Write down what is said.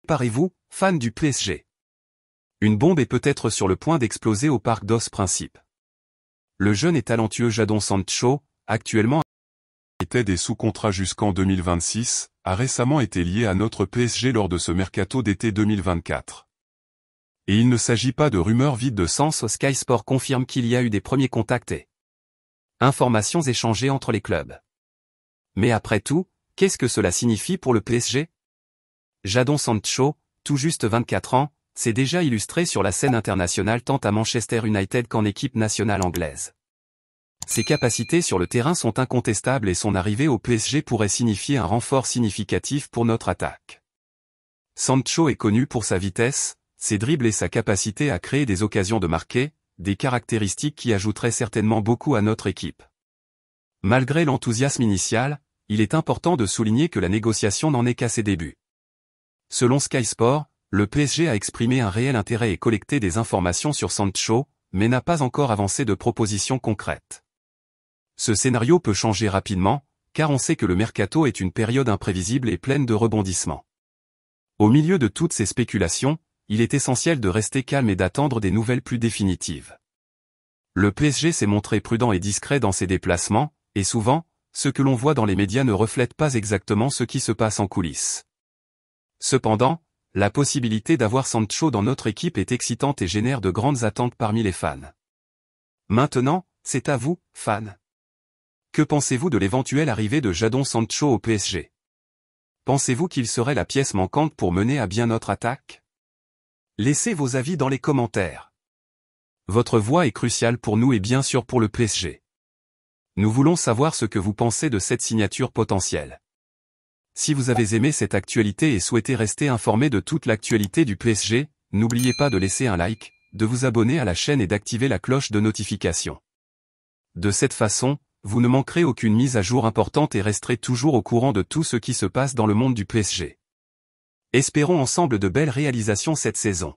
Préparez-vous, fans du PSG. Une bombe est peut-être sur le point d'exploser au Parc des Princes. Le jeune et talentueux Jadon Sancho, actuellement était sous contrat jusqu'en 2026, a récemment été lié à notre PSG lors de ce mercato d'été 2024. Et il ne s'agit pas de rumeurs vides de sens. Sky Sport confirme qu'il y a eu des premiers contacts et informations échangées entre les clubs. Mais après tout, qu'est-ce que cela signifie pour le PSG? Jadon Sancho, tout juste 24 ans, s'est déjà illustré sur la scène internationale tant à Manchester United qu'en équipe nationale anglaise. Ses capacités sur le terrain sont incontestables et son arrivée au PSG pourrait signifier un renfort significatif pour notre attaque. Sancho est connu pour sa vitesse, ses dribbles et sa capacité à créer des occasions de marquer, des caractéristiques qui ajouteraient certainement beaucoup à notre équipe. Malgré l'enthousiasme initial, il est important de souligner que la négociation n'en est qu'à ses débuts. Selon Sky Sport, le PSG a exprimé un réel intérêt et collecté des informations sur Sancho, mais n'a pas encore avancé de propositions concrètes. Ce scénario peut changer rapidement, car on sait que le mercato est une période imprévisible et pleine de rebondissements. Au milieu de toutes ces spéculations, il est essentiel de rester calme et d'attendre des nouvelles plus définitives. Le PSG s'est montré prudent et discret dans ses déplacements, et souvent, ce que l'on voit dans les médias ne reflète pas exactement ce qui se passe en coulisses. Cependant, la possibilité d'avoir Sancho dans notre équipe est excitante et génère de grandes attentes parmi les fans. Maintenant, c'est à vous, fans. Que pensez-vous de l'éventuelle arrivée de Jadon Sancho au PSG? Pensez-vous qu'il serait la pièce manquante pour mener à bien notre attaque? Laissez vos avis dans les commentaires. Votre voix est cruciale pour nous et bien sûr pour le PSG. Nous voulons savoir ce que vous pensez de cette signature potentielle. Si vous avez aimé cette actualité et souhaitez rester informé de toute l'actualité du PSG, n'oubliez pas de laisser un like, de vous abonner à la chaîne et d'activer la cloche de notification. De cette façon, vous ne manquerez aucune mise à jour importante et resterez toujours au courant de tout ce qui se passe dans le monde du PSG. Espérons ensemble de belles réalisations cette saison.